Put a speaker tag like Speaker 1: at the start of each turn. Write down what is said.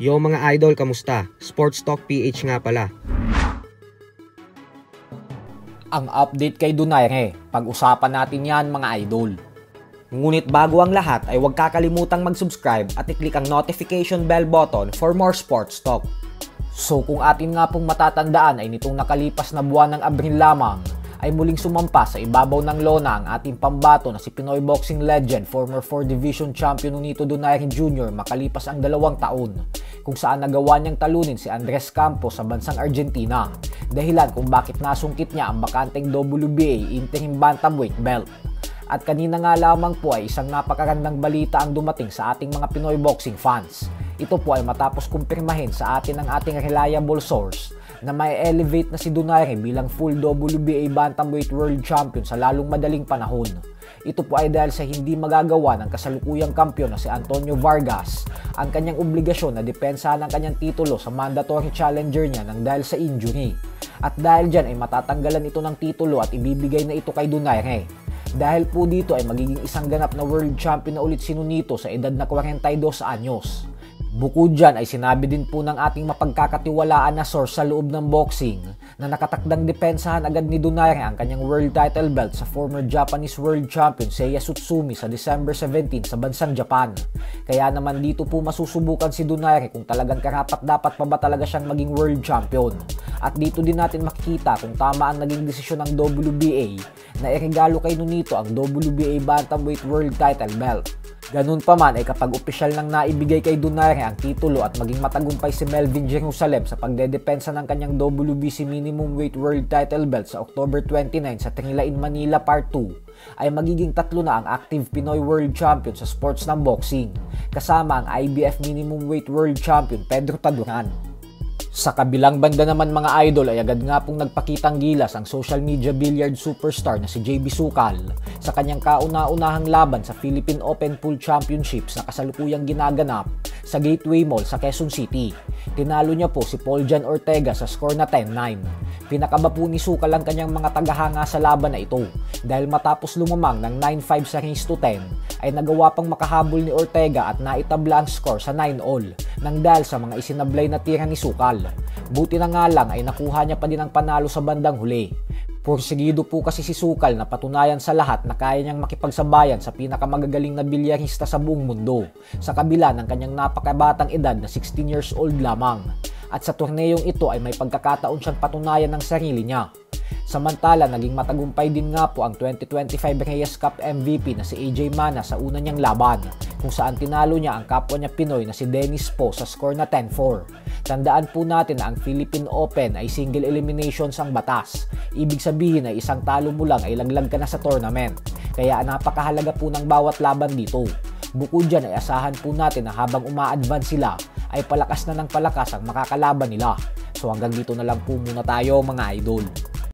Speaker 1: Yo mga idol, kamusta? Sports Talk PH nga pala.
Speaker 2: Ang update kay Donaire, pag-usapan natin yan mga idol. Ngunit bago ang lahat ay huwag kakalimutang mag-subscribe at i-click ang notification bell button for more sports talk. So kung atin nga pong matatandaan ay nitong nakalipas na buwan ng Abril lamang, ay muling sumampa sa ibabaw ng lona ang ating pambato na si Pinoy boxing legend, former 4 Division champion Nonito Donaire Jr. makalipas ang 2 taon, kung saan nagawa niyang talunin si Andres Campos sa bansang Argentina, dahilan kung bakit nasungkit niya ang bakanteng WBA interim bantamweight belt. At kanina nga lamang po ay isang napakagandang balita ang dumating sa ating mga Pinoy boxing fans. Ito po ay matapos kumpirmahin sa atin ng ating reliable source na may elevate na si Donaire bilang full WBA bantamweight world champion sa lalong madaling panahon. Ito po ay dahil sa hindi magagawa ng kasalukuyang kampiyon na si Antonio Vargas ang kanyang obligasyon na depensahan ang kanyang titulo sa mandatory challenger niya nang dahil sa injury. At dahil dyan ay matatanggalan ito ng titulo at ibibigay na ito kay Donaire. Dahil po dito ay magiging isang ganap na world champion na ulit si Nonito sa edad na 42 anyos. Bukod dyan ay sinabi din po ng ating mapagkakatiwalaan na source sa loob ng boxing na nakatakdang depensahan agad ni Donaire ang kanyang world title belt sa former Japanese world champion Seiya Tsutsumi sa December 17 sa bansang Japan. Kaya naman dito po masusubukan si Donaire kung talagang karapat-dapat pa ba talaga siyang maging world champion. At dito din natin makikita kung tama ang naging desisyon ng WBA na iregalo kay Nonito ang WBA bantamweight world title belt. Ganun pa man ay kapag opisyal nang naibigay kay Donaire ang titulo at maging matagumpay si Melvin Jerusalem sa pagdedepensa ng kanyang WBC minimum weight world title belt sa October 29 sa Trinlain, Manila Part 2, ay magiging 3 na ang active Pinoy world champion sa sports ng boxing, kasama ang IBF minimum weight world champion Pedro Taduran. Sa kabilang banda naman mga idol ay agad nga pong nagpakitang gilas ang social media billiard superstar na si JB Sukal sa kanyang kauna-unahang laban sa Philippine Open Pool Championships na kasalukuyang ginaganap sa Gateway Mall sa Quezon City. Tinalo niya po si Paul Jan Ortega sa score na 10-9. Pinakaba po ni Sukal ang kanyang mga tagahanga sa laban na ito dahil matapos lumamang ng 9-5 sa race to 10 ay nagawa pang makahabol ni Ortega at naitabla ang score sa 9-all nang dahil sa mga isinablay na tira ni Sukal. Buti na nga lang ay nakuha niya pa din ang panalo sa bandang huli. Porsigido po kasi si Sukal na patunayan sa lahat na kaya niyang makipagsabayan sa pinakamagagaling na bilyarista sa buong mundo sa kabila ng kanyang napakabatang edad na 16 years old lamang. At sa torneyong ito ay may pagkakataon siyang patunayan ng sarili niya. Samantala, naging matagumpay din nga po ang 2025 Reyes Cup MVP na si AJ Mana sa una niyang laban, kung saan tinalo niya ang kapwa niya Pinoy na si Dennis Po sa score na 10-4. Tandaan po natin na ang Philippine Open ay single eliminations ang batas. Ibig sabihin ay isang talo mo lang ay laglag ka na sa tournament. Kaya napakahalaga po ng bawat laban dito. Bukod dyan ay asahan po natin na habang uma-advance sila ay palakas na ng palakas ang makakalaban nila. So hanggang dito na lang po muna tayo mga idol.